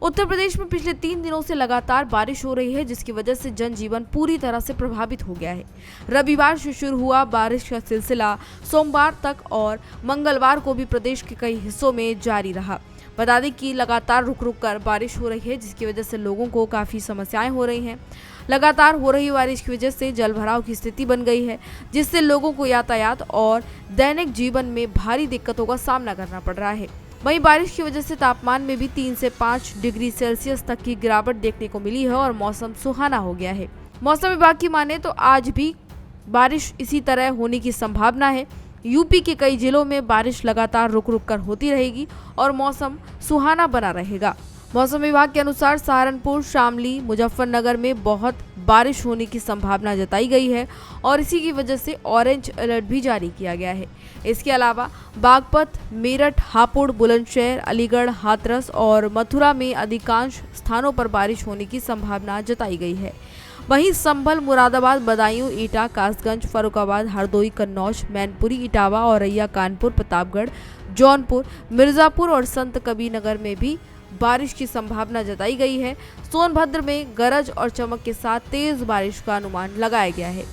उत्तर प्रदेश में पिछले 3 दिनों से लगातार बारिश हो रही है, जिसकी वजह से जनजीवन पूरी तरह से प्रभावित हो गया है। रविवार से शुरू हुआ बारिश का सिलसिला सोमवार तक और मंगलवार को भी प्रदेश के कई हिस्सों में जारी रहा। बता दें कि लगातार रुक रुक कर बारिश हो रही है, जिसकी वजह से लोगों को काफ़ी समस्याएं हो रही हैं। लगातार हो रही बारिश की वजह से जलभराव की स्थिति बन गई है, जिससे लोगों को यातायात और दैनिक जीवन में भारी दिक्कतों का सामना करना पड़ रहा है। वहीं बारिश की वजह से तापमान में भी 3 से 5 डिग्री सेल्सियस तक की गिरावट देखने को मिली है और मौसम सुहाना हो गया है। मौसम विभाग की माने तो आज भी बारिश इसी तरह होने की संभावना है। यूपी के कई जिलों में बारिश लगातार रुक रुक कर होती रहेगी और मौसम सुहाना बना रहेगा। मौसम विभाग के अनुसार सहारनपुर, शामली, मुजफ्फरनगर में बहुत बारिश होने की संभावना जताई गई है और इसी की वजह से ऑरेंज अलर्ट भी जारी किया गया है। इसके अलावा बागपत, मेरठ, हापुड़, बुलंदशहर, अलीगढ़, हाथरस और मथुरा में अधिकांश स्थानों पर बारिश होने की संभावना जताई गई है। वहीं संभल, मुरादाबाद, बदायूं, एटा, कासगंज, फर्रुखाबाद, हरदोई, कन्नौज, मैनपुरी, इटावा, औरैया, कानपुर, प्रतापगढ़, जौनपुर, मिर्जापुर और संत कबीरनगर में भी बारिश की संभावना जताई गई है। सोनभद्र में गरज और चमक के साथ तेज बारिश का अनुमान लगाया गया है।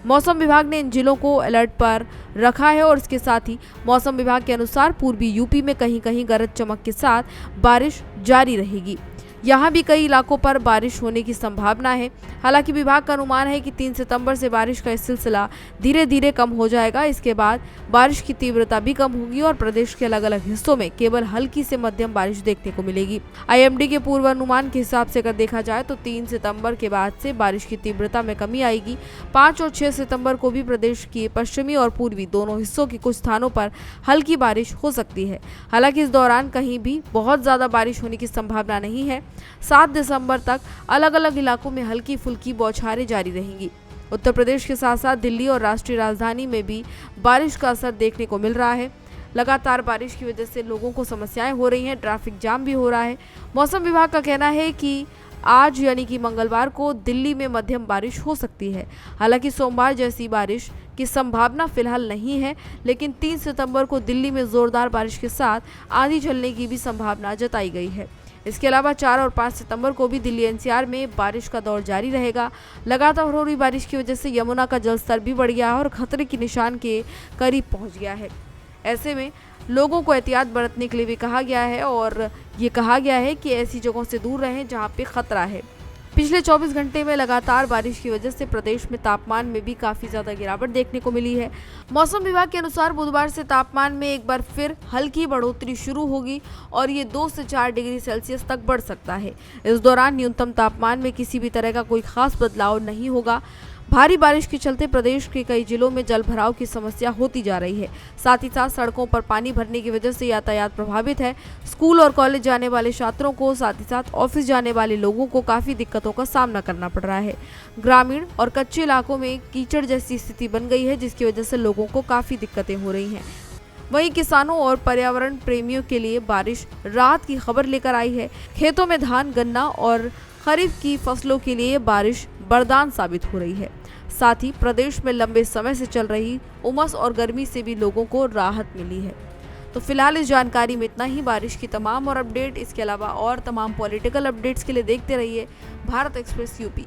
मौसम विभाग ने इन जिलों को अलर्ट पर रखा है और इसके साथ ही मौसम विभाग के अनुसार पूर्वी यूपी में कहीं कहीं गरज चमक के साथ बारिश जारी रहेगी। यहाँ भी कई इलाकों पर बारिश होने की संभावना है। हालांकि विभाग का अनुमान है कि 3 सितंबर से बारिश का सिलसिला धीरे धीरे कम हो जाएगा। इसके बाद बारिश की तीव्रता भी कम होगी और प्रदेश के अलग अलग हिस्सों में केवल हल्की से मध्यम बारिश देखने को मिलेगी। आईएमडी के पूर्वानुमान के हिसाब से अगर देखा जाए तो 3 सितंबर के बाद से बारिश की तीव्रता में कमी आएगी। 5 और 6 सितंबर को भी प्रदेश के पश्चिमी और पूर्वी दोनों हिस्सों के कुछ स्थानों पर हल्की बारिश हो सकती है। हालांकि इस दौरान कहीं भी बहुत ज्यादा बारिश होने की संभावना नहीं है। 7 दिसंबर तक अलग अलग इलाकों में हल्की फुल्की बौछारें जारी रहेंगी। उत्तर प्रदेश के साथ साथ दिल्ली और राष्ट्रीय राजधानी में भी बारिश का असर देखने को मिल रहा है। लगातार बारिश की वजह से लोगों को समस्याएं हो रही हैं, ट्रैफिक जाम भी हो रहा है। मौसम विभाग का कहना है कि आज यानी कि मंगलवार को दिल्ली में मध्यम बारिश हो सकती है। हालांकि सोमवार जैसी बारिश की संभावना फिलहाल नहीं है, लेकिन 3 सितंबर को दिल्ली में जोरदार बारिश के साथ आंधी चलने की भी संभावना जताई गई है। इसके अलावा 4 और 5 सितंबर को भी दिल्ली एनसीआर में बारिश का दौर जारी रहेगा। लगातार हो रही बारिश की वजह से यमुना का जलस्तर भी बढ़ गया है और खतरे के निशान के करीब पहुंच गया है। ऐसे में लोगों को एहतियात बरतने के लिए भी कहा गया है और ये कहा गया है कि ऐसी जगहों से दूर रहें जहां पे खतरा है। पिछले 24 घंटे में लगातार बारिश की वजह से प्रदेश में तापमान में भी काफी ज्यादा गिरावट देखने को मिली है। मौसम विभाग के अनुसार बुधवार से तापमान में एक बार फिर हल्की बढ़ोतरी शुरू होगी और ये 2 से 4 डिग्री सेल्सियस तक बढ़ सकता है। इस दौरान न्यूनतम तापमान में किसी भी तरह का कोई खास बदलाव नहीं होगा। भारी बारिश के चलते प्रदेश के कई जिलों में जलभराव की समस्या होती जा रही है। साथ ही साथ सड़कों पर पानी भरने की वजह से यातायात प्रभावित है। स्कूल और कॉलेज जाने वाले छात्रों को, साथ ही साथ ऑफिस जाने वाले लोगों को काफी दिक्कतों का सामना करना पड़ रहा है। ग्रामीण और कच्चे इलाकों में कीचड़ जैसी स्थिति बन गई है, जिसकी वजह से लोगों को काफी दिक्कतें हो रही हैं। वहीं किसानों और पर्यावरण प्रेमियों के लिए बारिश राहत की खबर लेकर आई है। खेतों में धान, गन्ना और खरीफ की फसलों के लिए बारिश वरदान साबित हो रही है। साथ ही प्रदेश में लंबे समय से चल रही उमस और गर्मी से भी लोगों को राहत मिली है। तो फिलहाल इस जानकारी में इतना ही। बारिश की तमाम और अपडेट, इसके अलावा और तमाम पॉलिटिकल अपडेट्स के लिए देखते रहिए भारत एक्सप्रेस यूपी।